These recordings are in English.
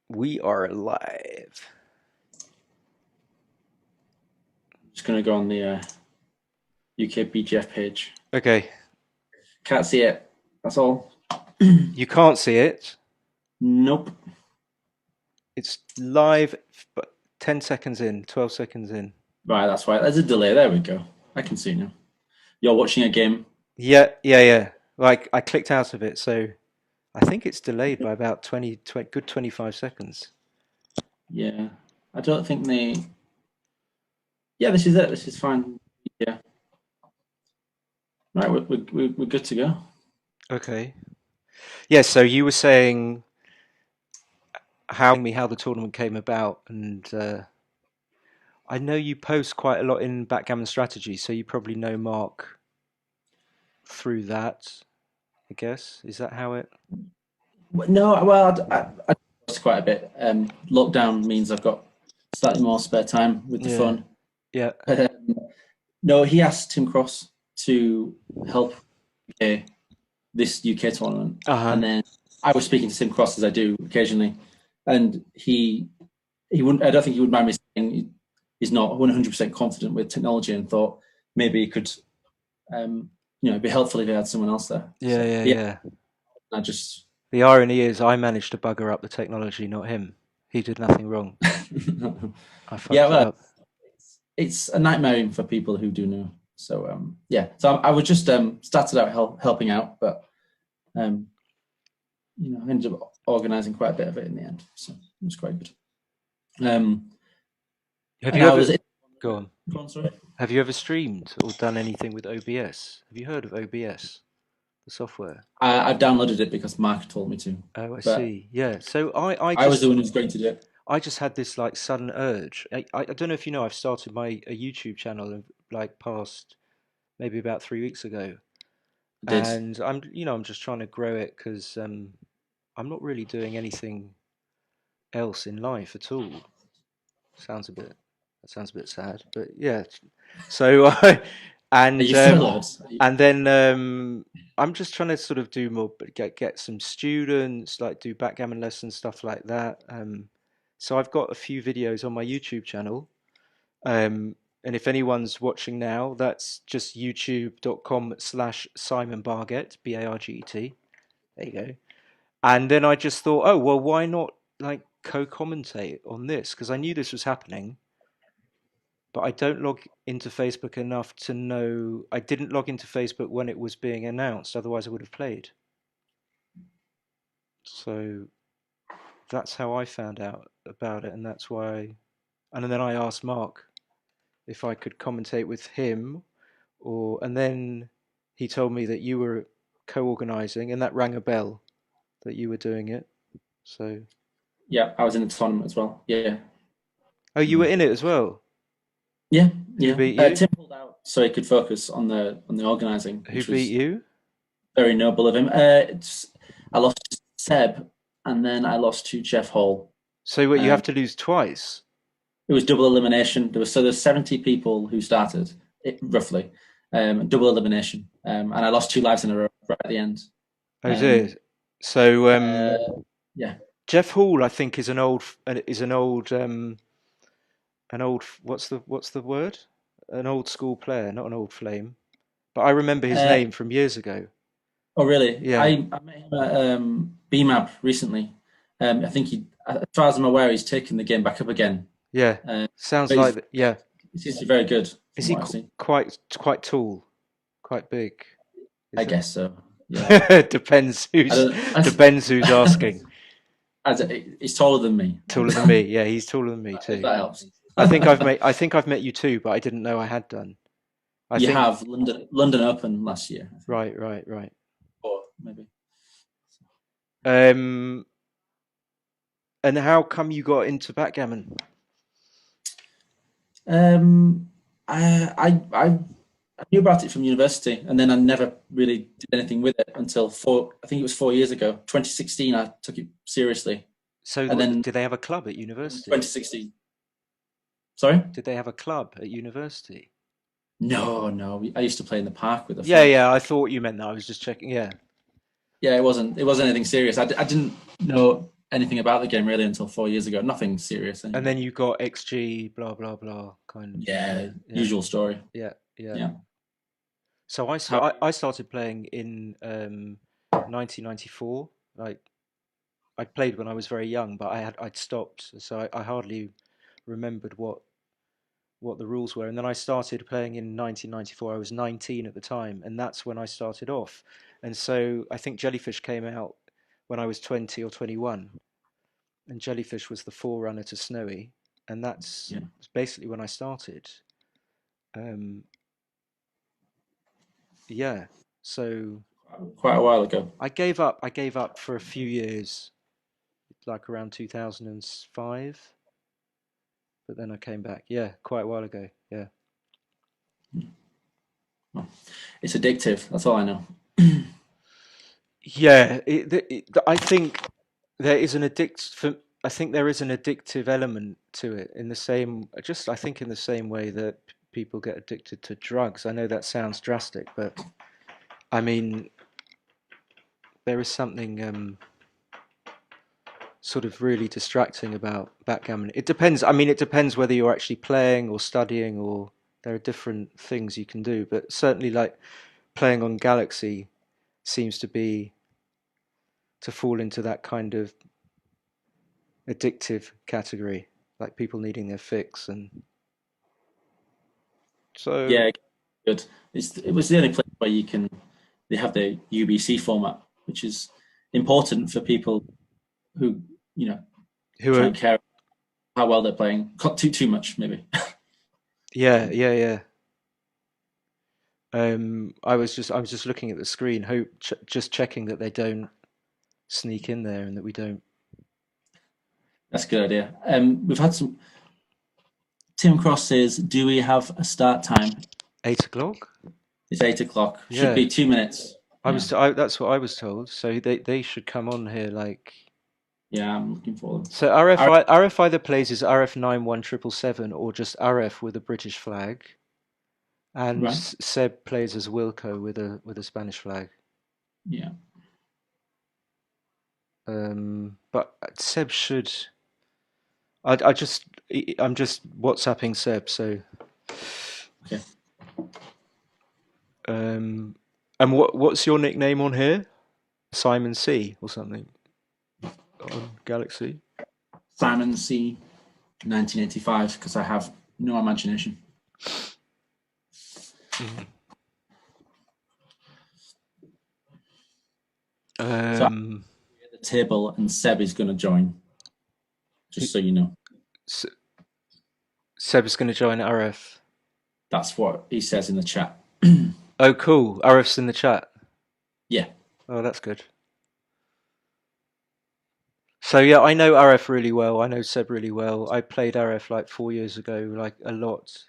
We are live. Just going to go on the UK BGF page. Okay. Can't see it. That's all. You can't see it. Nope. It's live, but 10 seconds in, 12 seconds in. Right, that's why. There's a delay. There we go. I can see now. You're watching a game. Yeah. Like I clicked out of it, so I think it's delayed by about 20 good 25 seconds. Yeah. I don't think they. Yeah, this is it. This is fine. Yeah. Right, we're good to go. Okay. Yeah, so you were saying how the tournament came about, and I know you post quite a lot in Backgammon Strategy, so you probably know Mark through that, I guess. Is that how it? No, well, I post quite a bit. Lockdown means I've got slightly more spare time with the Yeah. phone. Yeah. But no, he asked Tim Cross to help this UK tournament, Uh-huh. and then I was speaking to Tim Cross as I do occasionally, and he wouldn't. I don't think he would mind me saying he's not 100% confident with technology, and thought maybe he could, it'd be helpful if he had someone else there. Yeah, So yeah, yeah, yeah. I just The irony is I managed to bugger up the technology, not him. He did nothing wrong. I yeah, fucked it well, up. it's a nightmare for people who do know. So yeah, so I was just started out helping out, but um, I ended up organising quite a bit of it in the end, so it was quite good. Have And you I ever was go on? go on, sorry. Have you ever streamed or done anything with OBS? Have you heard of OBS, the software? I've downloaded it because Mark told me to, Oh, I but see. Yeah. So I I was the just one who's going to do it. I just had this like sudden urge. I don't know if you know I've started a YouTube channel like past maybe about 3 weeks ago, I did. and I'm just trying to grow it because I'm not really doing anything else in life at all. Sounds a bit that sounds a bit sad, but yeah. So Are and you furloughed? and then I'm just trying to sort of do more, but get some students, like do backgammon lessons, stuff like that. So I've got a few videos on my YouTube channel. And if anyone's watching now, that's just youtube.com/Simon Barget, Barget. There you go. And then I just thought, oh, well, why not like co-commentate on this? Because I knew this was happening, but I don't log into Facebook enough to know. I didn't log into Facebook when it was being announced, otherwise I would have played. So that's how I found out about it, and that's why. And then I asked Mark if I could commentate with him, and then he told me that you were co-organizing, and that rang a bell that you were doing it. So, Yeah, I was in the tournament as well. Yeah, oh, you were in it as well. yeah, Who yeah. beat you? Tim pulled out so he could focus on the organising, Who which beat was you? very noble of him. I lost to Seb, and then I lost to Jeff Hall. So what, you Um, have to lose twice. it was double elimination. There's 70 people who started roughly, double elimination, and I lost two lives in a row right at the end. Oh dear. Um, So yeah, Jeff Hall, I think, is an old what's the word? An old school player, not an old flame. But I remember his uh, name from years ago. oh, really? Yeah, I met him at BMAP recently. I think as far as I'm aware, he's taken the game back up again. yeah. Uh, Sounds but like yeah. he seems to be very good Is from he what I've seen. quite tall, quite big? I Is it? guess so. Yeah. Depends I who's don't. depends who's asking. He's taller than me. Taller than me. Yeah, he's taller than me If too. that helps. I think I've met you too, but I didn't know I had done. I You think have London Open last year, I think, right. or maybe. Um, and how come you got into backgammon? Um, I knew about it from university, and then I never really did anything with it until I think it was 4 years ago, 2016. I took it seriously, So, and then did they have a club at university? 2016. Sorry? Did they have a club at university? No, no. I used to play in the park with a Yeah, friend. yeah. I thought you meant that. I was just checking. Yeah. Yeah, it wasn't anything serious. I didn't know anything about the game really until 4 years ago. Nothing serious And anyway. then you got XG, blah blah blah, kind of. Yeah, Yeah, usual story. yeah, yeah. Yeah. So How? I started playing in 1994. Like I played when I was very young, but I'd stopped, so I hardly remembered what the rules were. And then I started playing in 1994. I was 19 at the time, and that's when I started off. And so I think Jellyfish came out when I was 20 or 21, and Jellyfish was the forerunner to Snowy, and that's Yeah, basically when I started. Um, yeah, so quite a while ago. I gave up. I gave up for a few years, like around 2005, but then I came back. Yeah, quite a while ago. Yeah. Well, it's addictive. That's all I know. Yeah, I think there is an I think there is an addictive element to it in the same, just I think in the same way that people get addicted to drugs. I know that sounds drastic, but I mean there is something sort of really distracting about backgammon. It depends. I mean, it depends whether you're actually playing or studying, or there are different things you can do. But certainly, like playing on Galaxy seems to be to fall into that kind of addictive category, like people needing their fix. And so, Yeah, good. It was the only place where you can. They have the UBC format, which is important for people who you know who try are, and care how well they're playing. Not too much, maybe. yeah, yeah, yeah. I was just looking at the screen, just checking that they don't sneak in there and that we don't. That's a good idea. We've had some. Tim Cross says, "Do we have a start time?" 8 o'clock? It's 8 o'clock. Should Yeah, be 2 minutes. Yeah, that's what I was told. So they should come on here like. yeah. I'm looking for them. So Our, RF either plays as RF 91777 or just RF with a British flag, and right. Seb plays as Wilco with a Spanish flag. Yeah. But Seb should. I'm just WhatsApping Seb. So Okay. um, and what's your nickname on here? Simon C or something on Galaxy. Simon C. 1985. Because I have no imagination. Mhm. So I'm Um, at the table, and Seb is going to join. Just so you know, S- Seb's going to join RF. that's what he says in the chat. Oh, cool. RF's in the chat. Yeah. Oh, that's good. So yeah, I know RF really well. I know Seb really well. I played RF like 4 years ago, like a lot.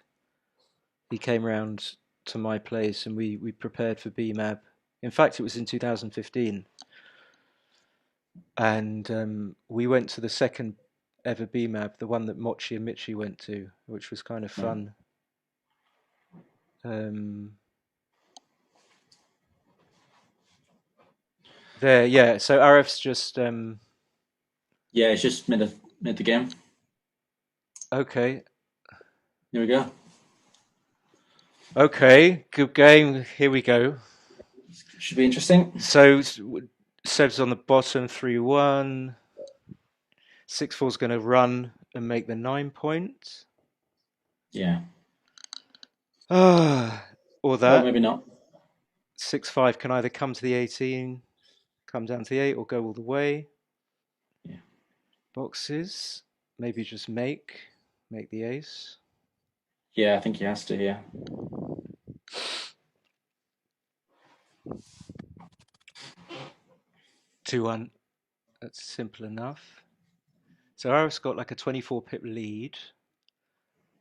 He came round to my place and we prepared for BMAB. In fact, it was in 2015, and we went to the second ever BMAB, the one that Mochi and Michi went to, which was kind of Right. fun. Um, there, yeah. So RF's just Yeah, it's just made the game. okay. Here we go. Okay, good game. Here we go. Should be interesting. So Seb's on the bottom, 3-1. 6-4's going to run and make the 9 point. Yeah. Or Or that. maybe not. 6-5 can either come to the 18, come down to the 8, or go all the way. Yeah. Boxes. Maybe just make the ace. Yeah, I think he has to. Yeah. 2-1. That's simple enough. So Arif's got like a 24 pip lead.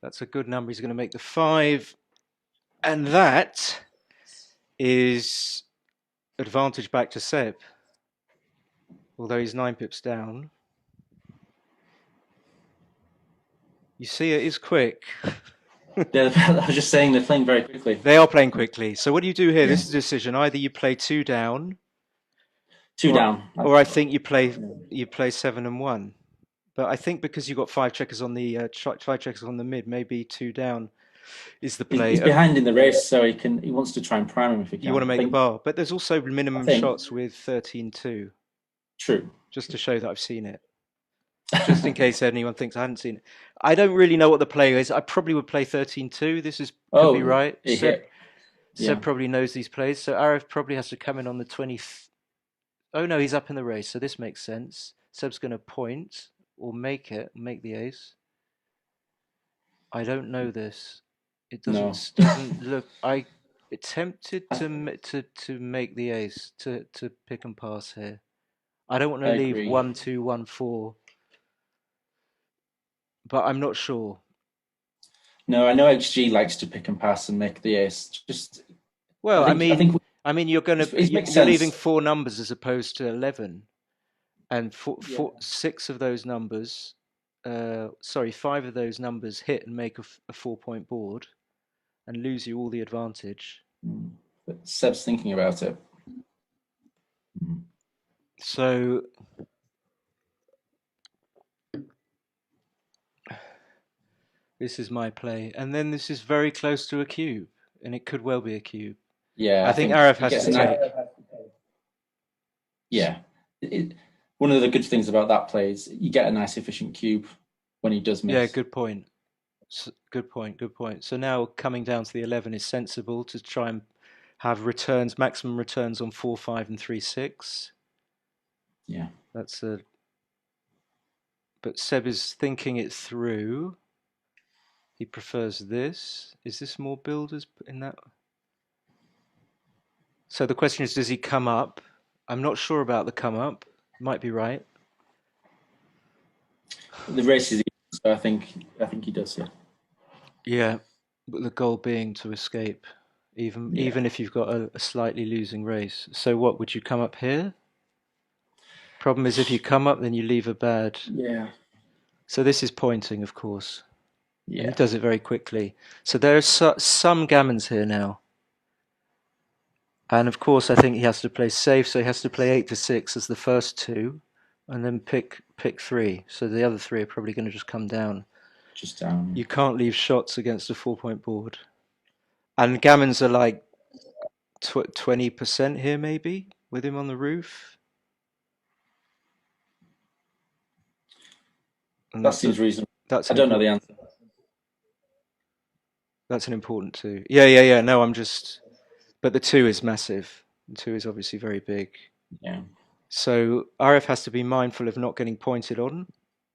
That's a good number. He's going to make the 5. And that is advantage back to Seb. Although he's 9 pips down. You see, it is quick. I was just saying they're playing very quickly. They are playing quickly. So what do you do here? Yeah. This is a decision. Either you play 2 down Two down. Or I think you play 7 and 1. But I think because you've got five checkers on the five checkers on the mid, maybe two down is the play. He's behind in the race, so he wants to try and prime him if he You want to can. make the bar, but there's also I minimum think shots with 13-2, true. just to show that I've seen it. Just in case anyone thinks I hadn't seen it. I don't really know what the play is. I probably would play 13-2. Could be Oh, right. it hit. Seb Yeah. probably knows these plays. So Arif probably has to come in on the 20. Oh no, he's up in the race, so this makes sense. Seb's going to point or make the ace. I don't know this. It No. doesn't look. I attempted to make the ace to pick and pass here. I don't want to I leave agree. 1-2, 1-4, but I'm not sure. No, I know XG likes to pick and pass and make the ace. Just, Well, I think it makes you're leaving sense. 4 numbers as opposed to 11, and Yeah. 6 of those numbers, sorry, 5 of those numbers hit and make a 4-point board and lose you all the advantage. But Seb's thinking about it. So this is my play, and then this is very close to a cube, and it could well be a cube. Yeah, I I think think Arif he has gets to a nice. take. Yeah. One of the good things about that play is you get a nice efficient cube when he does Yeah, miss. good point. Good point. Good point. So now coming down to the 11 is sensible to try and have maximum returns on 4, 5, and 3, 6. Yeah. That's a. But Seb is thinking it through. He prefers this. Is this more builders in that? So the question is, does he come up? I'm not sure about the come up. Might be right. The race is easy, so I think he does, yeah. Yeah, but the goal being to escape, Yeah. even if you've got a slightly losing race. So what would you come up here? Problem is, if you come up, then you leave a bad. Yeah. So this is pointing, of course, and he Yeah. does it very quickly. So there are some gammons here now, and of course, I think he has to play safe. So he has to play 8 to 6 as the first two, and then pick 3. So the other 3 are probably going to just come down. Just down. You can't leave shots against a 4-point board, and gammons are like 20% here, maybe, with him on the roof. And That seems reasonable. that's I an don't know the important answer. that's an important 2. Yeah. No, but the 2 is massive. The 2 is obviously very big. Yeah. So RF has to be mindful of not getting pointed on.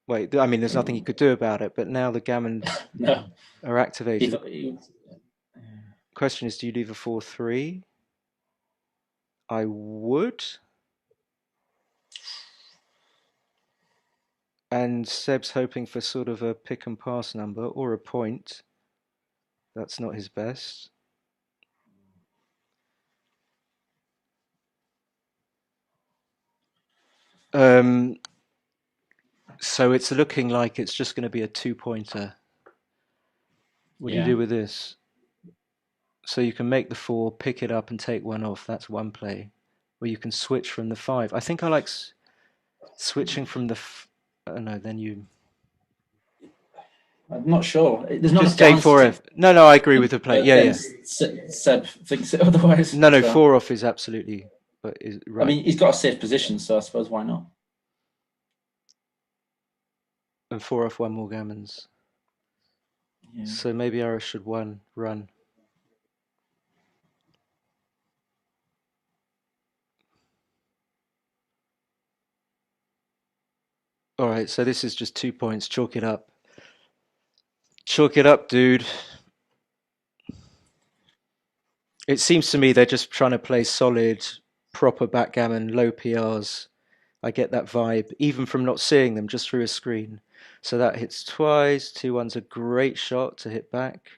Wait, I mean, there's nothing he could do about it, but now the gammons No. are He activated. thought he, Question is, do you leave a 4-3? I would. And Seb's hoping for sort of a pick and pass number or a point. That's not his best. So it's looking like it's just going to be a 2-pointer. What do you do with this? So you can make the 4, pick it up, and take 1 off. That's one play. Or you can switch from the 5. I think I like switching from the. Oh no, then you I'm not sure. There's not just enough take gammons to 4 take. F. No, I agree with the play. But Yeah, then yeah. Seb thinks it otherwise. No, So 4 off is absolutely, but is I right. mean, he's got a safe position, so I suppose why not? And 4 off, 1 more gammons. Yeah. So maybe Irish should run. All right, so this is just 2 points. Chalk it up. Chalk it up, dude. It seems to me they're just trying to play solid, proper backgammon, low PRs. I get that vibe, even from not seeing them, just through a screen. So that hits twice. 2-1's a great shot to hit back.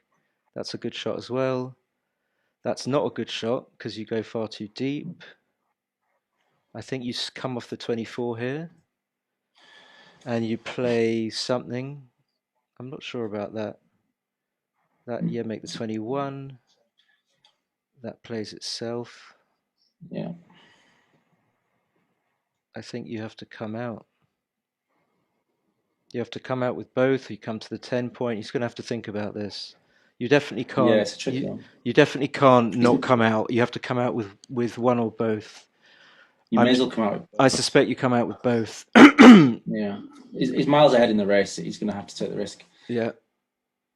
That's a good shot as well. That's not a good shot because you go far too deep. I think you come off the 24 here. And you play something. I'm not sure about that. Yeah, make the 21. That plays itself. Yeah. I think you have to come out. You have to come out with both. You come to the 10 point. He's going to have to think about this. You definitely Yeah, can't. it's a tricky one. You definitely can't He's, not come out. You have to come out with one or both. you may I'm. as well come out with I both. suspect you come out with both. Yeah, he's miles ahead in the race. He's going to have to take the risk. Yeah,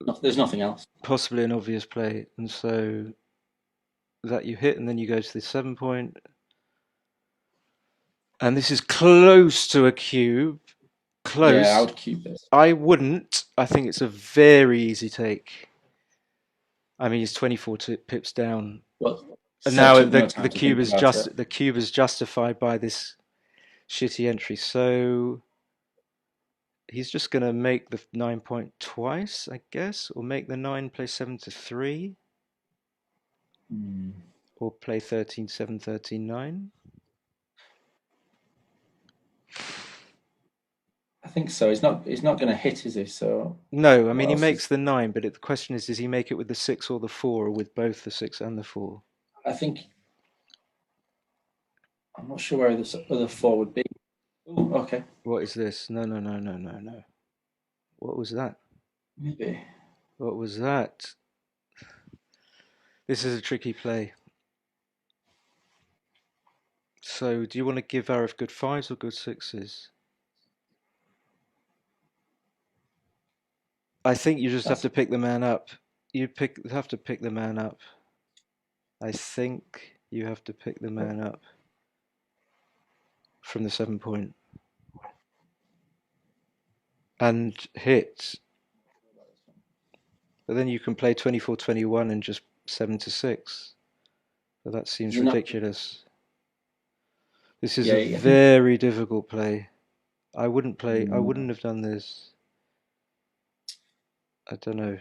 No, there's nothing else. possibly an obvious play, and so that you hit, and then you go to the 7 point, and this is close to a cube. Yeah, I Close. would cube this. I wouldn't. I think it's a very easy take. I mean, he's 24 pips down, But and Seb now took no time the to cube think is about it. the cube is justified by this shitty entry. So he's just going to make the 9 point twice, I guess, or make the 9 play 7 to 3, Hmm. or play 13 7 13 9. I think so. He's not going to hit, is he? So No, I what mean he else makes is? the 9, but the question is, does he make it with the 6 or the 4, or with both the 6 and the 4? I think I'm not sure where the other four would be. Oh, okay, What is this? No, no, no, no, no, no. What was that? maybe. What was that? This is a tricky play. So, do you want to give Arif good 5s or good 6s? I think you just have That's to pick the man up. Have to pick the man up. I think you have to pick the man up from the 7 point and hit. But then you can play 24-21 and just 7 to 6. But that seems you're not. ridiculous. This is Yeah, a I think very difficult play. I mm, wouldn't have done this. I don't know.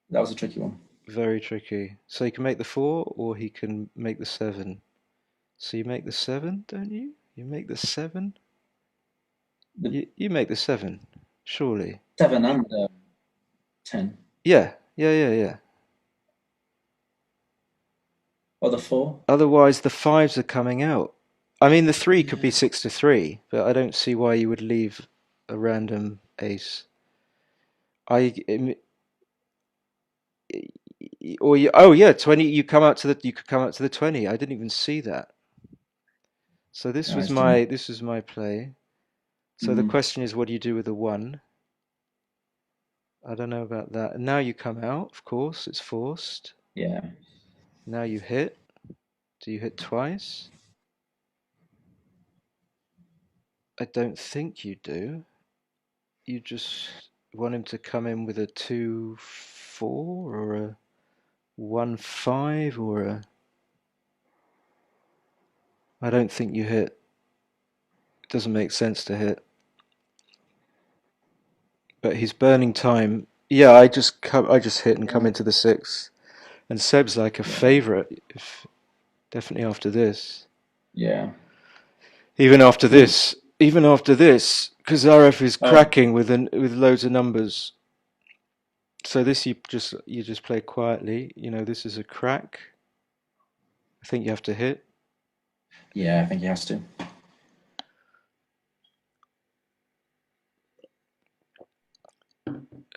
that was a tricky one. Very tricky. So he can make the 4 or he can make the 7. So you make the 7, don't you? You make the 7? The You make the 7, surely. 7 and 10 Yeah, yeah, yeah, yeah. or the 4. Otherwise, the 5s are coming out. I mean, the 3 could be Yeah, 6 to 3, but I don't see why you would leave a random ace. I or you, oh yeah, 20. You could come out to the 20. I didn't even see that. So I didn't. this was my play. So the Mm, question is, what do you do with the 1? I don't know about that. And now you come out, of course, it's forced. yeah, Now you hit. Do you hit twice? I don't think you do. You just want him to come in with a 2-4 or a 1-5 or a. I don't think you hit. It doesn't make sense to hit. But he's burning time. Yeah, I just hit and come yeah, into the 6. And Seb's like a yeah, favourite, if definitely after this. yeah. Ooh, Even after this, because RF is oh, cracking with loads of numbers. So this you just play quietly. You know, this is a crack. I think you have to hit. yeah. I think he has to.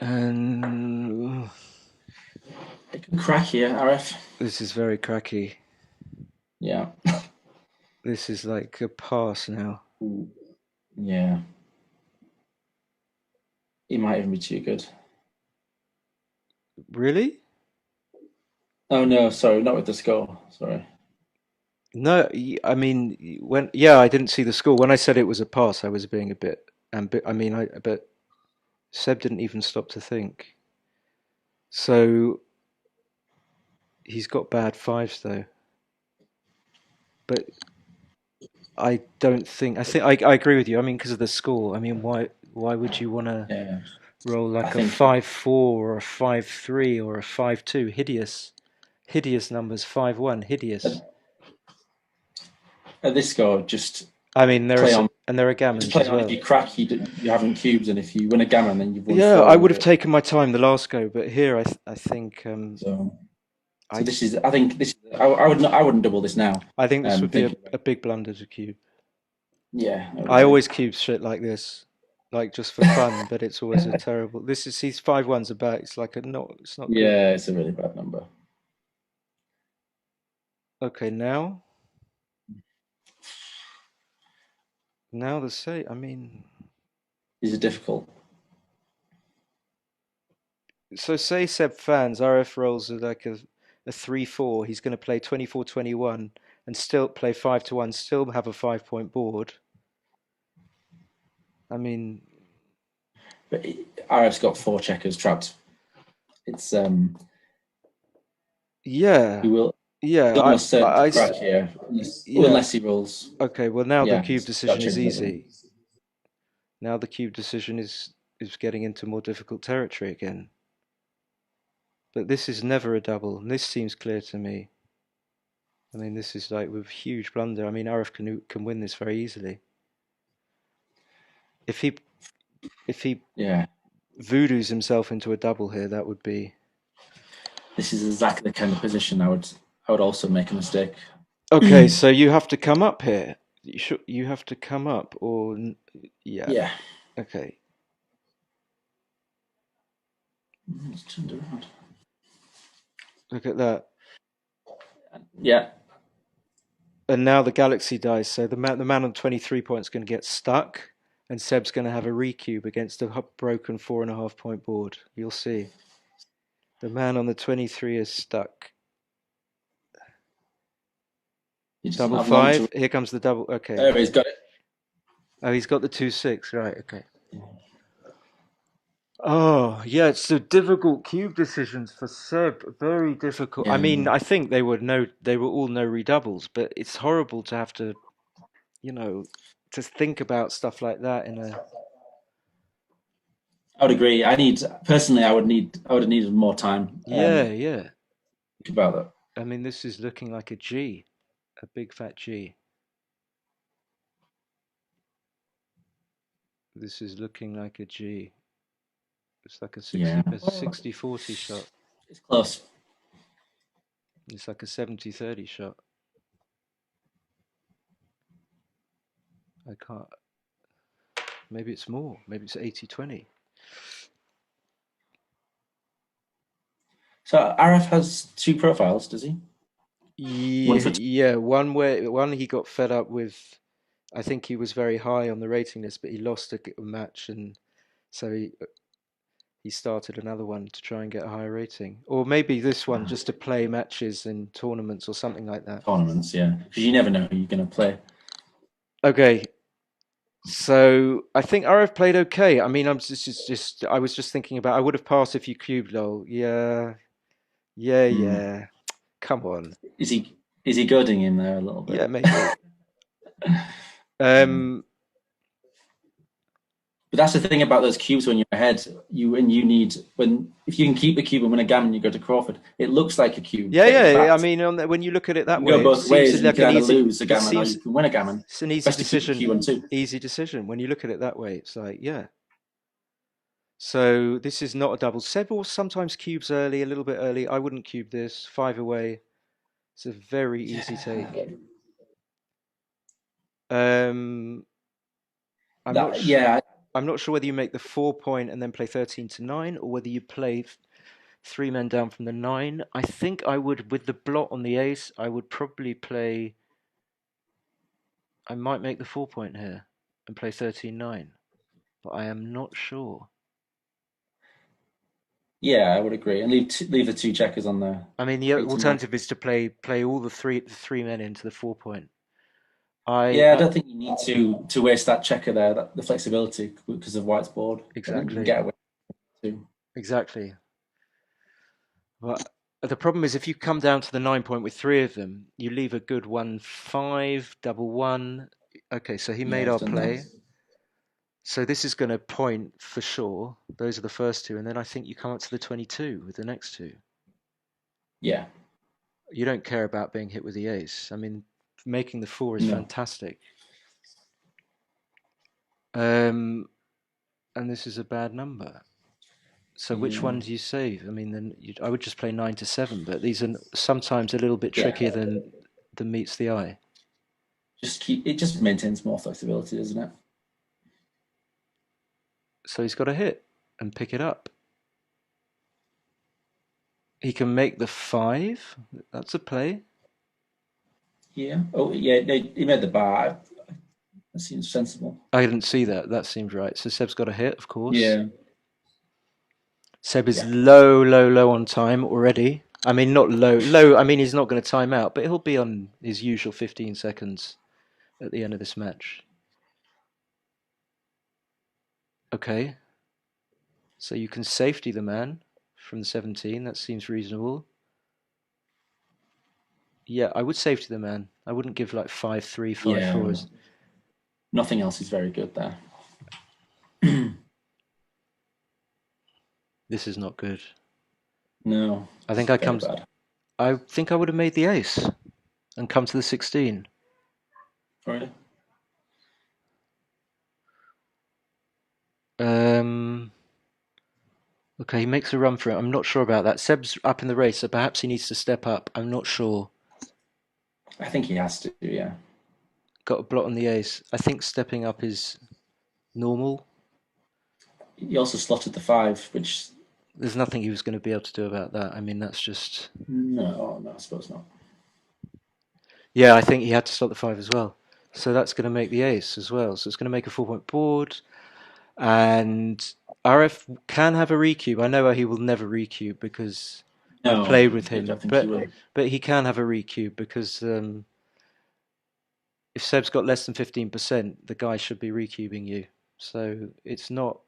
And It can crack here, RF. this is very cracky. Yeah. This is like a pass now. Ooh, yeah. He might even be too good. Really? Oh no, sorry, not with the score. Sorry. No, I mean yeah, I didn't see the score. When I said it was a pass, I was being a bit I mean, but Seb didn't even stop to think. So he's got bad 5s though. But I don't think I agree with you. I mean, because of the score. I mean, why would you want to Yeah, roll I like a think 5-4 or a 5-3 or a 5-2? Hideous, hideous numbers. 5-1, hideous. at, at this score, just I mean, play on. there are Just gammons play as on. If well. you crack, you haven't cubes, and if you win a gammon, then you've won Yeah, four I in a would have row. taken my time the last go, but here I think So, so I this is. I think this. I would not. I wouldn't double this now. I think this would be Thinking about a big blunder to cube. Yeah, I would I agree. always cube shit like this, like just for fun, but it's always a terrible. This is these 5-1s about. It's like a not. It's not good. Yeah, it's a really bad number. Okay, now the say. I mean, These are difficult. so say Seb fans, RF rolls are like a 3-4. He's going to play 24-21 and still play 5-1, still have a 5-point board. I mean, But RF's got four checkers trapped. It's he yeah, will yeah. almost certain to crack here unless, Yeah. unless he rolls. Okay. Well, now the Yeah, cube that decision is changes everything. easy. Now the cube decision is getting into more difficult territory again. But this is never a double, and this seems clear to me. I mean, this is like with huge blunder. I mean, RF can win this very easily. If he if he Yeah, voodoos himself into a double here, that would be this is exactly the kind of position I would also make a mistake. okay. So you have to come up here. You have to come up, or yeah. Yeah, Okay. it's turned around. Look at that. Yeah, And now the Galaxy dies. So the man on 23 points is going to get stuck, and Seb's going to have a recube against a broken 4.5 point board. You'll see. The man on the 23 is stuck. he doesn't Double have long to. five. Here comes the double. Okay. There, he's got it. Oh, he's got the 2-6. Right. Okay. Oh, yeah. It's the difficult cube decisions for Seb. Very difficult. I Yeah, mean, I think they would know. They were all no redoubles, but it's horrible to have to, you know, to think about stuff like that in a. I would agree. I need personally. I would have needed more time. Yeah. Yeah. Think about that. I mean, this is looking like a G, a big fat G. This is looking like a G. It's like a Yeah, 60-40 shot. it's close. It's like a 70-30 shot. I can't. Maybe it's more. Maybe it's 80-20. So RF has two profiles, does he? One Yeah, for two. yeah. One he got fed up with. I think he was very high on the rating list, but he lost a match, and so he started another one to try and get a higher rating, or maybe this one just to play matches in tournaments or something like that. Tournaments, yeah, because you never know who you're going to play. Okay, so I think RF played okay. I mean, I was just thinking about I would have passed if you cubed lol. Yeah, yeah, Mm. yeah. Come on. Is he goading him there a little bit? Yeah, maybe. Mm. Um, But that's the thing about those cubes when you're ahead. You need when if you can keep the cube and win a gammon, you go to Crawford. It looks like a cube, yeah, but in yeah. I fact, mean, when you look at it you that can go way, it both seems ways, and you like can an either easy. lose a It gammon or seems you can win a gammon. it's an easy Best to keep the decision. cube on two. Easy decision when you look at it that way. It's like, yeah. So this is not a double. Seb will sometimes cubes early, a little bit early. I wouldn't cube this. 5 away. It's a very easy take. Yeah, Um, I'm not that sh- yeah, I'm not sure whether you make the 4 point and then play 13-9, or whether you play three men down from the 9. I think I would, with the blot on the ace, I would probably play. I might make the 4 point here and play 13-9, but I am not sure. yeah, I would agree, and leave the two checkers on the I mean, the 8 and 9. alternative is to play all the three men into the 4 point. I Yeah, I don't think you need to waste that checker there, the flexibility because of White's board. I think you can exactly, get away too. exactly. But the problem is if you come down to the 9 point with three of them, you leave a good 1-5, double one. Okay, so he Yeah, made he's our done that. play. So this is going to point for sure. Those are the first two, and then I think you come up to the 22 with the next two. Yeah, You don't care about being hit with the ace. I mean, making the 4 is no, fantastic. Um, and this is a bad number. So which yeah, one do you save? I mean, then I would just play 9-7, but these are sometimes a little bit yeah. trickier than meets the eye. just maintains more flexibility, doesn't it? So he's got to hit and pick it up. He can make the 5. That's a play. Yeah. Oh, yeah. He made the bar. That seems sensible. I didn't see that. That seems right. So Seb's got a hit, of course. Yeah. Seb is Yeah. low, low, low on time already. I mean, not low, low. I mean, he's not going to time out, but he'll be on his usual 15 seconds at the end of this match. Okay. So you can safety the man from the 17. That seems reasonable. Yeah, I would safety the man. I wouldn't give like 5-3, five Yeah. fours. Nothing else is very good there. This is not good. No, I this think is I very come. bad. I think I would have made the ace and come to the 16. Really? Um. Okay, he makes a run for it. I'm not sure about that. Seb's up in the race, so perhaps he needs to step up. I'm not sure. I think he has to. Yeah. Got a blot on the ace. I think stepping up is normal. He also slotted the 5, which There's nothing he was going to be able to do about that. I mean, that's just. no, I suppose not. Yeah, I think he had to slot the 5 as well. So that's going to make the ace as well. So it's going to make a 4-point board. And RF can have a recube. I know he will never recube because I've No, played with I don't him, think he but will. but he can have a recube because if Seb's got less than 15%, the guy should be recubing you. So it's not,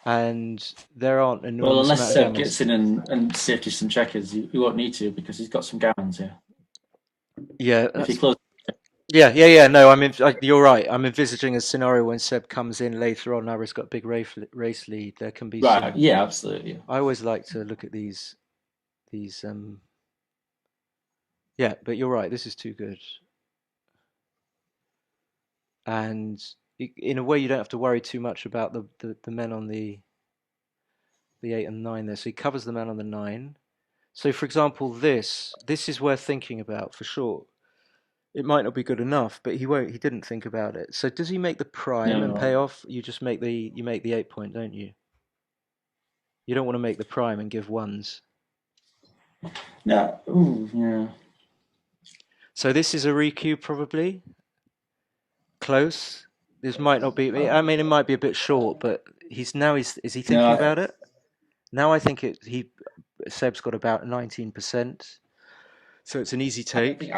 and there aren't Well, enormous unless amount of Seb gammons. gets in and safeties some checkers, he won't need to because he's got some gammons here. Yeah, If he that's closes, yeah. No, you're right. I'm envisaging a scenario when Seb comes in later on. Now he's got a big race lead. There can be right? some. Yeah, absolutely. I always like to look at these. Yeah, but you're right. This is too good, and in a way, you don't have to worry too much about the men on the 8 and 9 there. So he covers the man on the 9. So, for example, this is worth thinking about for sure. It might not be good enough, but he won't. He didn't think about it. So, does he make the prime and pay No, off? You just make the 8-point, don't you? You don't want to make the prime and give ones. no. Ooh, yeah. So this is a recube probably close. This might not be. I mean, it might be a bit short, but he's is he thinking No, about it? Now I think Seb's got about 19%, so it's an easy I don't take. think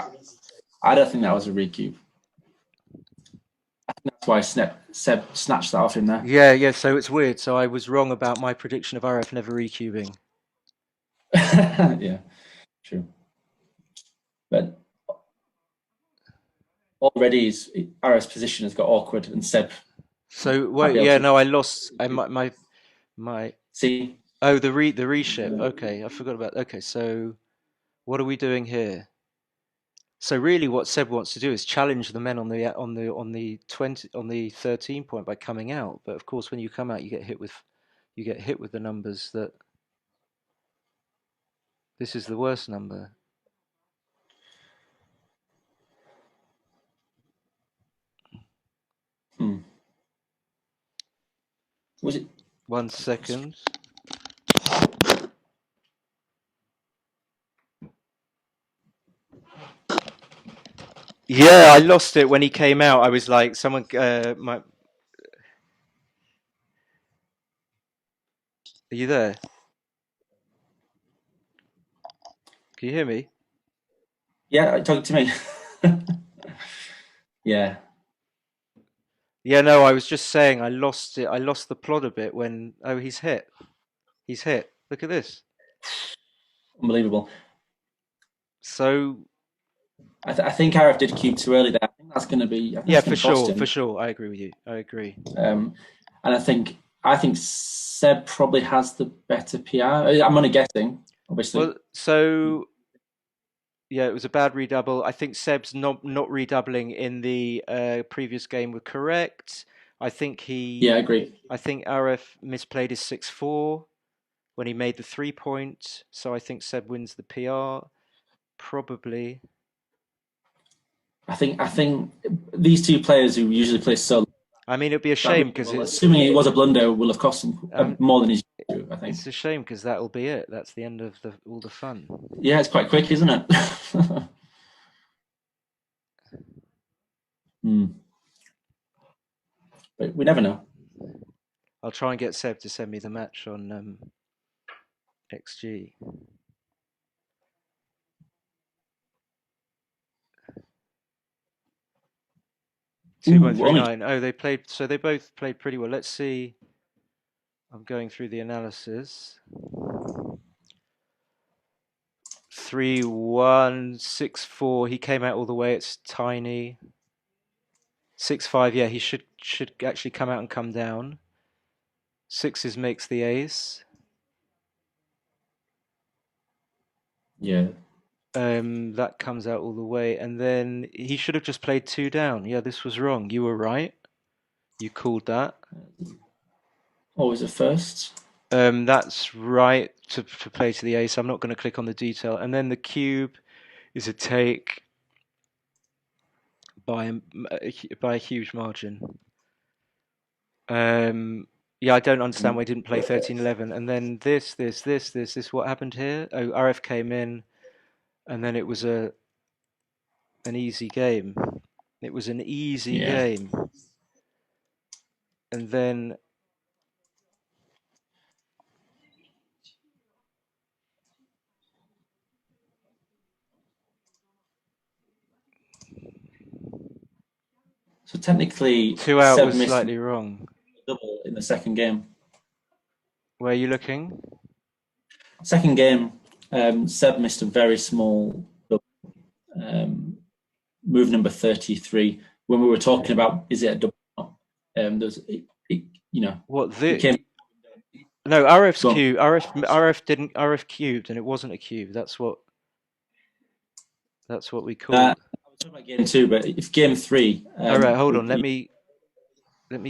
I don't think that was a recube. That's why Seb snatched that off him there. Yeah, yeah. So it's weird. So I was wrong about my prediction of RF never recubing. Yeah, true. But already his RS position has got awkward, and Seb So might wait, be able yeah, to no, I lost. I my. see. Oh, the reship. Okay, I forgot about. Okay, so what are we doing here? So really, what Seb wants to do is challenge the men on the 13 point by coming out. But of course, when you come out, you get hit with the numbers that this is the worst number. Hmm. Was it? 1 second. Yeah, I lost it when he came out. I was like, someone, are you there? Can you hear me? Yeah, talk to me. Yeah, Yeah, no, I was just saying I lost it. I lost the plot a bit when he's hit. He's hit. Look at this. unbelievable. So I think RF did cube too early there. I think that's going to be. I think yeah, that's going to cost for him. sure. I agree with you. I agree. And I think Seb probably has the better PR. I'm only guessing, obviously. Well, so yeah, it was a bad redouble. I think Seb's not redoubling in the previous game were correct. I think Yeah, I agree. I think RF misplayed his 6-4 when he made the 3-point. So I think Seb wins the PR probably. I think these two players who usually play solo, I mean, it'd be a that shame really because will, assuming it was a blunder, will have cost him more than he's used to, I it's think. a shame because that'll be it. That's the end of all the fun. Yeah, it's quite quick, isn't it? Hmm. But we never know. I'll try and get Seb to send me the match on XG. Two point Ooh, three only nine. Oh, they played. So they both played pretty well. Let's see. I'm going through the analysis. 3-1, 6-4. He came out all the way. It's tiny. 6-5. Yeah, he should actually come out and come down. Sixes makes the ace. yeah. That comes out all the way, and then he should have just played two down. Yeah, this was wrong. You were right. You called that. Always a first. That's right to play to the ace. I'm not going to click on the detail. And then the cube is a take by by a huge margin. Yeah, I don't understand why he didn't play 13-11. And then this. What happened here? Oh, RF came in, and then it was an easy game. It was an easy Yeah. game. And then So technically, two out Seb was missed slightly wrong. double in the second game. Where are you looking? Second game, Seb missed a very small double. Move number 33. When we were talking about is it a double? There's you know What it the? came. No, RF's Go on. cube. RF didn't. RF cubed, and it wasn't a cube. That's what we I called. was talking about game two, but if game three, All right, hold on. Let me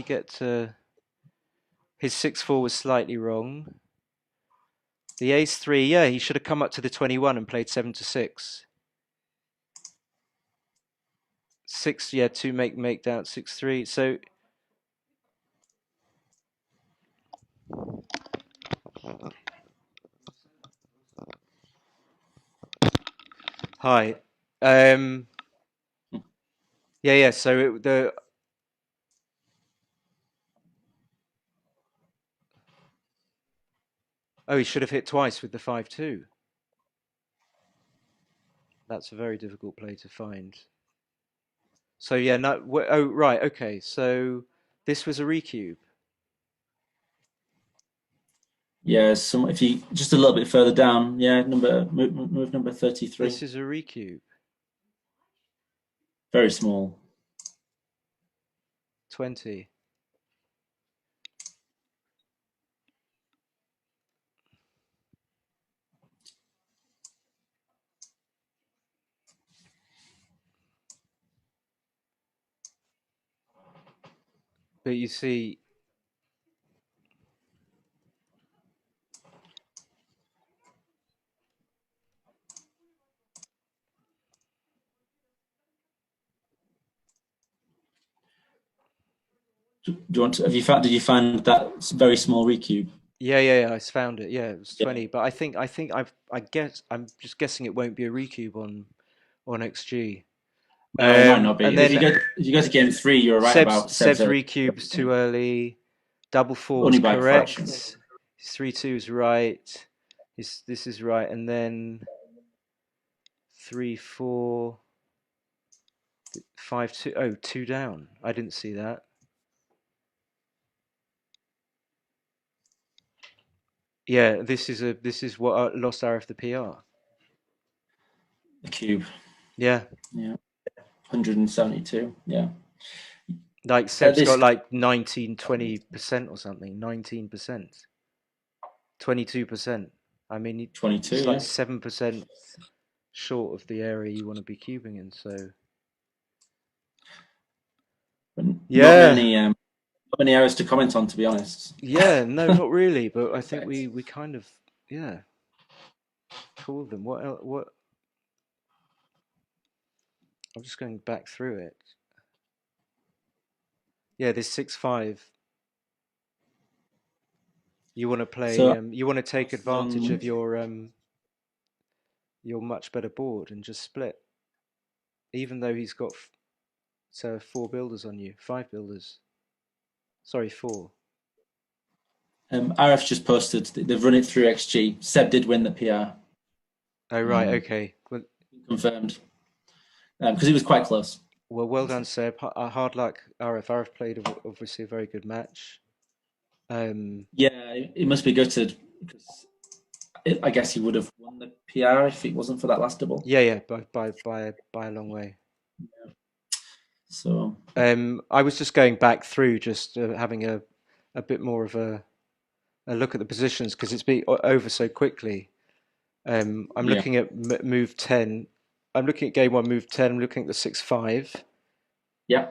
get to his 6-4 was slightly wrong. The ace three, yeah, he should have come up to the 21 and played 7-6. Six, yeah, two make down 6-3. So hi, um, yeah. So he should have hit twice with the 5-2. That's a very difficult play to find. So yeah, no. Oh right, okay. So this was a recube. yeah, some if you just a little bit further down, yeah, move number 33. This is a recube. Very small. 20. But you see, Do you want to, have you found? Did you find that very small recube? yeah. I found it. Yeah, it was Yeah. 20. But I guess I'm just guessing it won't be a recube on XG. No, it might not be. And If then you go to game three, you're right about Seb's Seb's early recubes too early. Double four was only by a fraction. correct. His 3-2 is right. This is right. And then 3-4, 5-2. Oh, two down. I didn't see that. Yeah, this is what lost RF the PR. The cube. Yeah, Yeah, 172. Yeah. like Seb's got This like 19-20% or something. 19%, 22%. I mean, 22. it's like Yeah. 7% short of the area you want to be cubing in. So But yeah, not many areas to comment on, to be honest. yeah, no, not really. But I think we kind of yeah called them. What I'm just going back through it. Yeah, this 6-5. You want to play. So You want to take advantage on of your much better board and just split. Even though he's got so 4 builders on you, 5 builders. Sorry, 4. RF just posted they've run it through XG. Seb did win the PR, Oh right, okay. Well, confirmed, because it was quite close. well done, Seb. Hard luck, RF. RF played obviously a very good match. Yeah, it must be gutted because I guess he would have won the PR if it wasn't for that last double. Yeah, yeah, by a long way. So I was just going back through, just having a bit more of a look at the positions because it's been over so quickly. I'm yeah, looking at move 10. I'm looking at game one, move 10. I'm looking at the 6-5, yeah,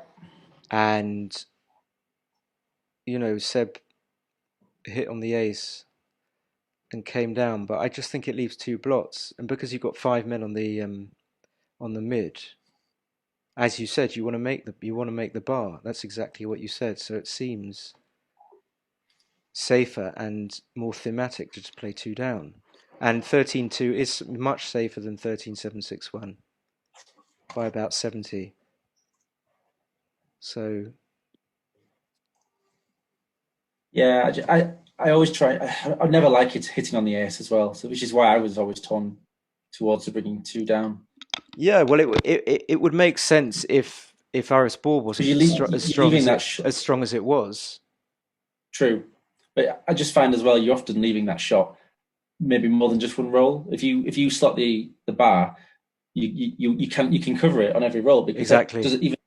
and Seb hit on the ace and came down, but I just think it leaves 2 blots, and because you've got 5 men on the mid, as you said, you want to make the bar. That's exactly what you said. So it seems safer and more thematic to just play 2 down. And 13-2 is much safer than 13-7-6-1 by about 70. So yeah. I always try. I never like it hitting on the ace as well. So which is why I was always torn towards bringing 2 down. yeah, well, it would make sense if Aris Ball Because wasn't as you're strong leaving as that as strong as it was. true, but I just find as well you're often leaving that shot maybe more than just one roll. If you slot the bar, you can cover it on every roll because that does Exactly, it even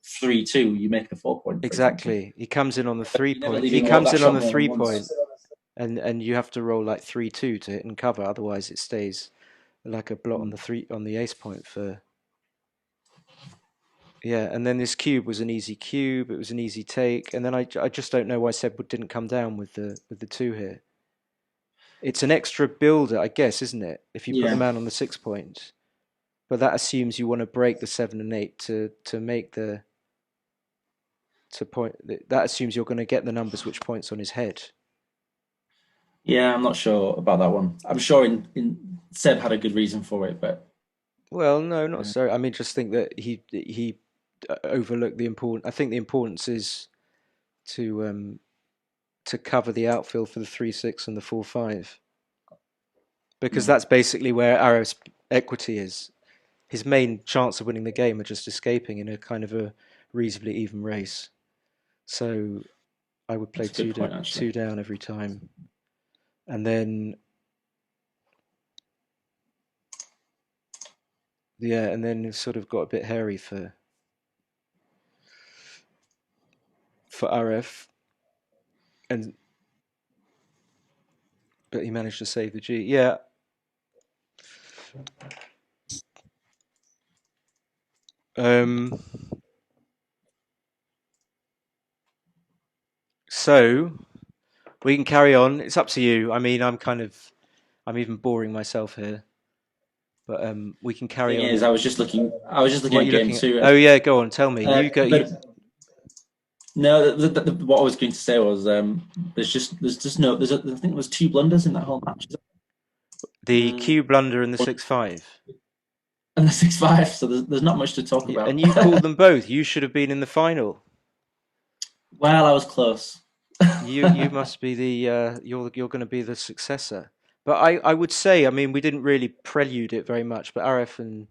3-2. You make a 4 point, for example. exactly. He comes in on the three You're never point. He leaving comes that in on shot the more than 3 point, once. and you have to roll like 3-2 to hit and cover. Otherwise, it stays like a blot on the ace point for. Yeah, and then this cube was an easy cube. It was an easy take, and then I just don't know why Seb didn't come down with the 2 here. It's an extra builder, I guess, isn't it? If you put the Yeah, man on the 6 point, but that assumes you want to break the 7 and 8 to make the to point. That assumes you're going to get the numbers which points on his head. yeah. I'm not sure about that one. I'm sure in Seb had a good reason for it, but Well, no, not uh, so. I mean, just think that he overlooked the important. I think the importance is to um, to cover the outfield for the 3-6 and the 4-5 because yeah, that's basically where Arrow's equity is. His main chance of winning the game are just escaping in a kind of a reasonably even race. So I would play that's a good point actually. 2 down every time, and then yeah, and then it sort of got a bit hairy for RF, and but he managed to save the G. Yeah. Um, so we can carry on. It's up to you. I mean, I'm even boring myself here, but we can carry Thing on. is, I was just looking What are at you game looking at? two. Oh yeah, go on. Tell me. You go. You But no, what I was going to say was there's just no there's I think there was 2 blunders in that whole match. the Uh, Q blunder and the 6-5. and the 6-5, so there's not much to talk And about. you called them both. You should have been in the final. Well, I was close. You must be the you're going to be the successor. But I would say, I mean, we didn't really prelude it very much, but RF and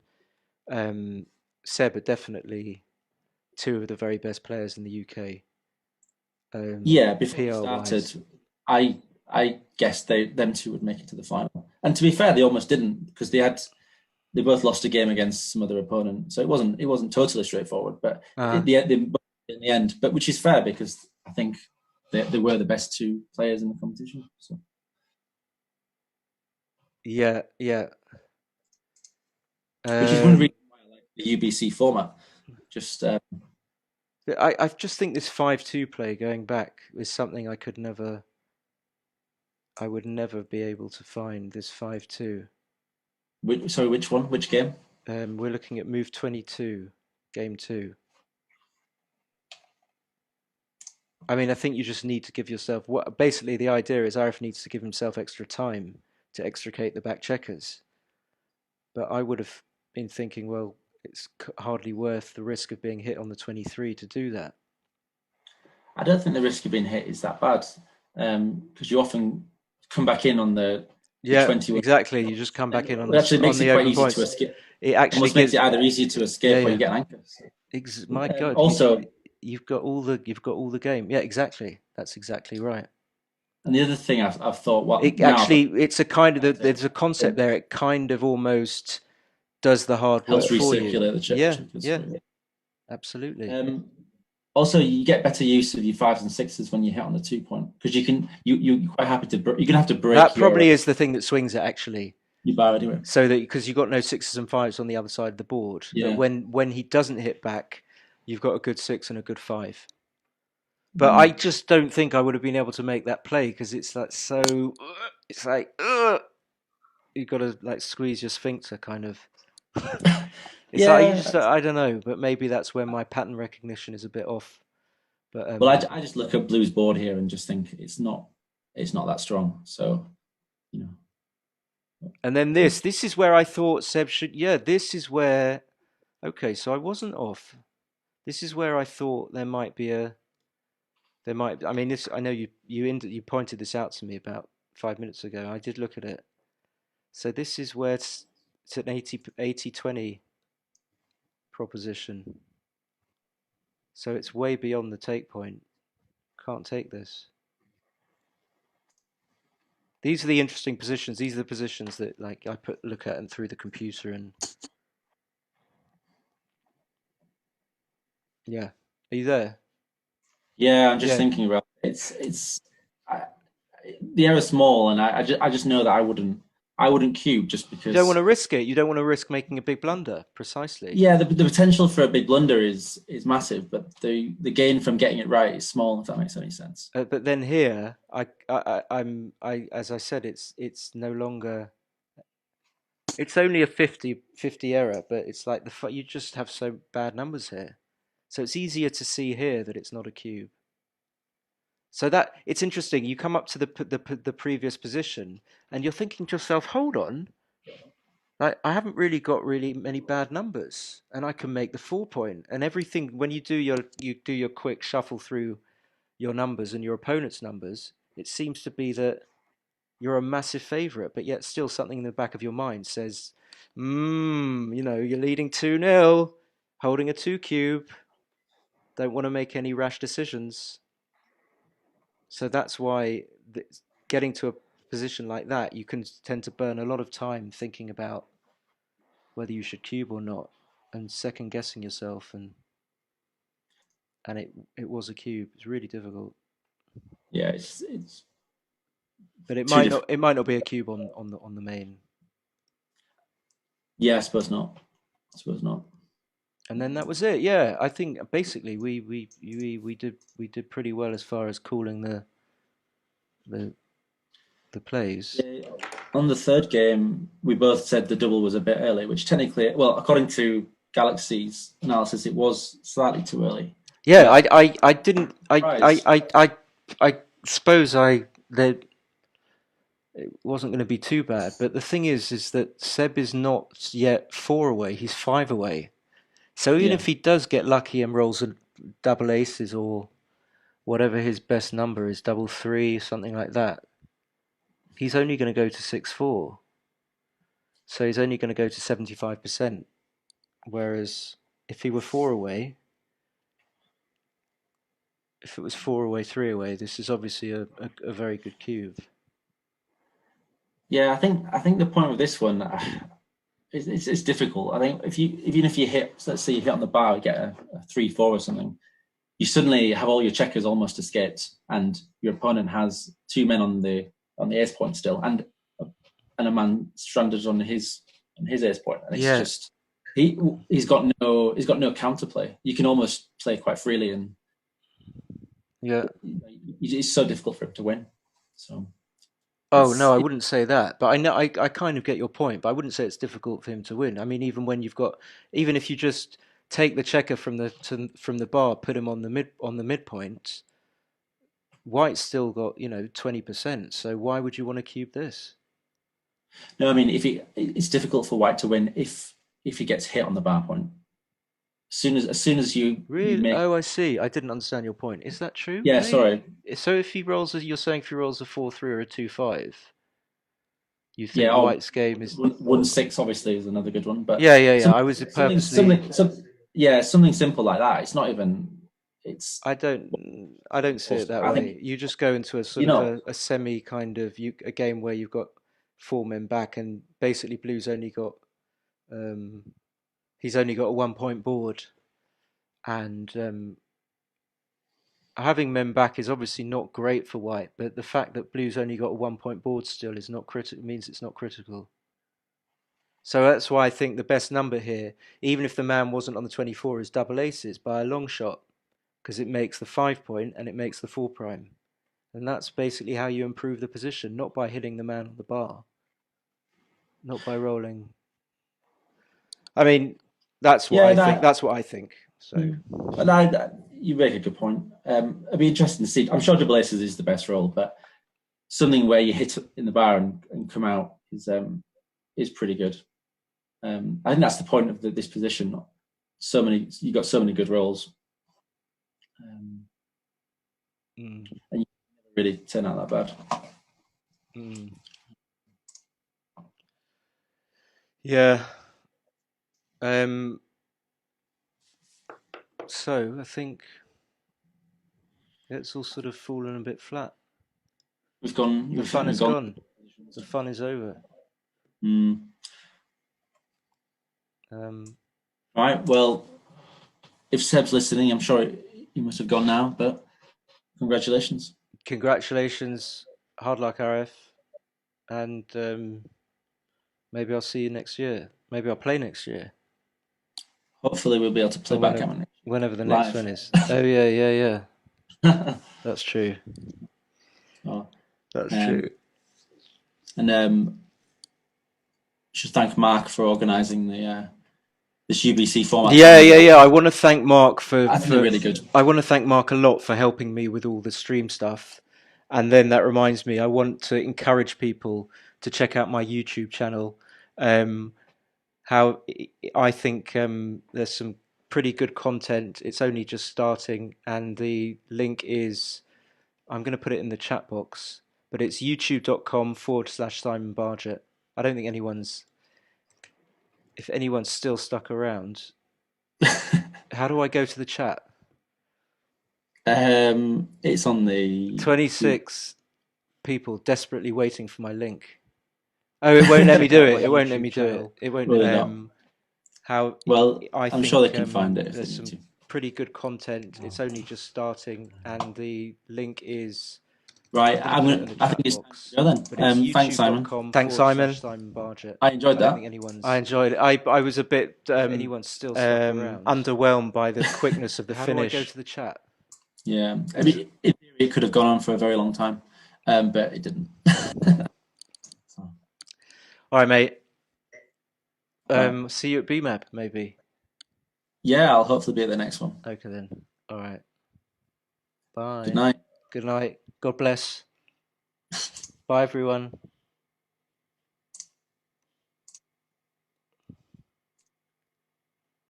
um, Seb are definitely 2 of the very best players in the UK, Yeah, before we PR wise. started, I guessed them two would make it to the final. And to be fair, they almost didn't because they both lost a game against some other opponent, so it wasn't totally straightforward. But Uh, in the end, but which is fair because I think they were the best 2 players in the competition. So yeah, yeah. which is one Um, reason why I like the UBC format. Just I just think this 5-2 play going back is something I would never be able to find this 5-2. sorry, which one? Which game? We're looking at move 22, game 2. I mean, I think you just need to give yourself what basically the idea is Arif needs to give himself extra time to extricate the back checkers. But I would have been thinking, well, it's hardly worth the risk of being hit on the 23 to do that. I don't think the risk of being hit is that bad because you often come back in on the Yeah, 20. exactly. You just come back in on It actually on makes it the quite open easy to points. escape. It actually Almost makes gives, it either easier to yeah, escape or you yeah. get an anchor. My God, Also, you've got all the game. Yeah, exactly. That's exactly right. and the other thing I've thought, what It now I've actually, it's a kind of there's a concept there. It kind of almost does the hard helps work for you. recirculate the Yeah, checkers. yeah, absolutely. Um, Also, you get better use of your fives and sixes when you hit on the 2 point because you're quite happy to you're gonna have to That break probably is the thing that swings it actually. your bar anyway. So that because you've got no sixes and fives on the other side of the board, that Yeah. when he doesn't hit back, you've got a good 6 and a good 5. But I Mm. just don't think I would have been able to make that play because it's like so. It's like you've got to like squeeze your sphincter, kind of. It's like you Yeah. just I don't know, but maybe that's where my pattern recognition is a bit off. But Well, I just look at Blue's board here and just think it's not that strong. So you know, and then this is where I thought Seb should. Yeah, this is where. Okay, so I wasn't off. This is where I thought there might be a. There might. I mean, this. I know you pointed this out to me about 5 minutes ago. I did look at it. So this is where it's an 80-20 proposition. So it's way beyond the take point. Can't take this. These are the interesting positions. These are the positions that like I look at and through the computer and yeah. Are you there? yeah, I'm just Yeah. thinking about I, the error's small, and I just know that I wouldn't cube just You don't want because. to risk it. You don't want to risk making a big blunder. Precisely. Yeah, the potential for a big blunder is massive, but the gain from getting it right is small. If that makes any sense. But then here, as I said, it's no longer. It's only a 50-50 error, but it's like you just have so bad numbers here, so it's easier to see here that it's not a cube. So that it's interesting. You come up to the previous position, and you're thinking to yourself, "Hold on, like I haven't really got really many bad numbers, and I can make the 4 point and everything." When you do your quick shuffle through your numbers and your opponent's numbers, it seems to be that you're a massive favourite, but yet still something in the back of your mind says, you're leading 2-0, holding a 2 cube, don't want to make any rash decisions. So that's why getting to a position like that, you can tend to burn a lot of time thinking about whether you should cube or not and second guessing yourself and it was a cube. It's really difficult. Yeah, it's But too difficult. it might not be a cube on the main. Yeah, I suppose not. I suppose not. And then that was it. Yeah, I think basically we did pretty well as far as calling the the plays. Yeah, on the third game, we both said the double was a bit early, which technically, well, according to Galaxy's analysis, it was slightly too early. Yeah, But I didn't surprise. I suppose that it wasn't going to be too bad. But the thing is that Seb is not yet 4 away. He's 5 away. So even Yeah, if he does get lucky and rolls a double aces or whatever his best number is, double three, something like that, he's only going to go to 6-4. So he's only going to go to 75%. Whereas if he were 4 away, if it was 4 away, 3 away, this is obviously a very good cube. yeah. I think the point with this one, it's difficult. I think if you even if you hit, let's say you hit on the bar, you get a 3-4 or something, you suddenly have all your checkers almost escaped, and your opponent has two men on the ace point still, and a man stranded on his ace point, and it's Yeah, just he's got no counterplay. You can almost play quite freely, and yeah. it's so difficult for him to win. So Oh no, I It, wouldn't say that, but I know I kind of get your point, but I wouldn't say it's difficult for him to win. I mean, even if you just take the checker from the bar, put him on the midpoint, White's still got 20%. So why would you want to cube this? no, I mean, it's difficult for White to win if he gets hit on the bar point. As soon as you Really? make, Oh, I see. I didn't understand your point. Is that true? yeah, sorry, Really? So if he rolls, you're saying if he rolls a 4-3 or a 2-5, you think yeah, or White's game is? 1-6 obviously is another good one, but Yeah, yeah, yeah. I something was something purposely. something some, yeah, something simple like that. It's not even. It's I don't see it that I think way. You just go into a you sort of know. a semi kind of a game where you've got four men back, and basically Blue's only got um, he's only got a 1 point board, and having men back is obviously not great for White. But the fact that Blue's only got a 1 point board still is not critical. Means it's not critical. So that's why I think the best number here, even if the man wasn't on the 24, is double aces by a long shot, because it makes the 5 point and it makes the 4 prime. And that's basically how you improve the position, not by hitting the man on the bar, not by rolling. I mean, that's what Yeah, I think. that That's what I think. So, and you make a good point. It'd be interesting to see. I'm sure double aces is the best roll, but something where you hit in the bar and come out is pretty good. I think that's the point of this position. You got so many good rolls, mm, and you never really turn out that bad. mm. Yeah. Um, so I think it's all sort of fallen a bit flat. We've gone. The We've fun certainly is gone. gone. The fun is over. Mm. Um, Right. Well, if Seb's listening, I'm sure he must have gone now. But congratulations. Congratulations, hard luck, RF, and maybe I'll see you next year. Maybe I'll play next year, Hopefully, we'll be able to play or backgammon whenever the next live. one is. Oh yeah, yeah, yeah. That's true. Oh, That's true. um, and should thank Mark for organising this UBC format Yeah, tournament. yeah, yeah. I want to thank Mark I think they're really good. I want to thank Mark a lot for helping me with all the stream stuff. And then that reminds me, I want to encourage people to check out my YouTube channel. Um, how I think there's some pretty good content. It's only just starting, and the link is I'm going to put it in the chat box, but it's youtube.com/Simon Bargett. I don't think if anyone's still stuck around, how do I go to the chat? It's on the. 26 people desperately waiting for my link. Oh, it won't let me do it. It won't let me do it. It won't let Really me. not. How Well, I I'm sure they think can find it if they there's need some to. pretty good content. It's only just starting, and the link is Right, I'm going to put it in the I think chat it's time to box. go then. But it's Thanks, Simon. youtube.com Thanks, Simon. Simon Bargett. I enjoyed I don't that. think I enjoyed it. I was a bit if anyone's still stuck around, underwhelmed by the quickness of the How finish. do I How do I go to the chat? Yeah, I mean, in theory, it could have gone on for a very long time, but it didn't. So, All right, mate. right. See you at BMAP, maybe. Yeah, I'll hopefully be at the next one. Okay then. All right. Good Bye. night. Good night. God bless. Bye, everyone.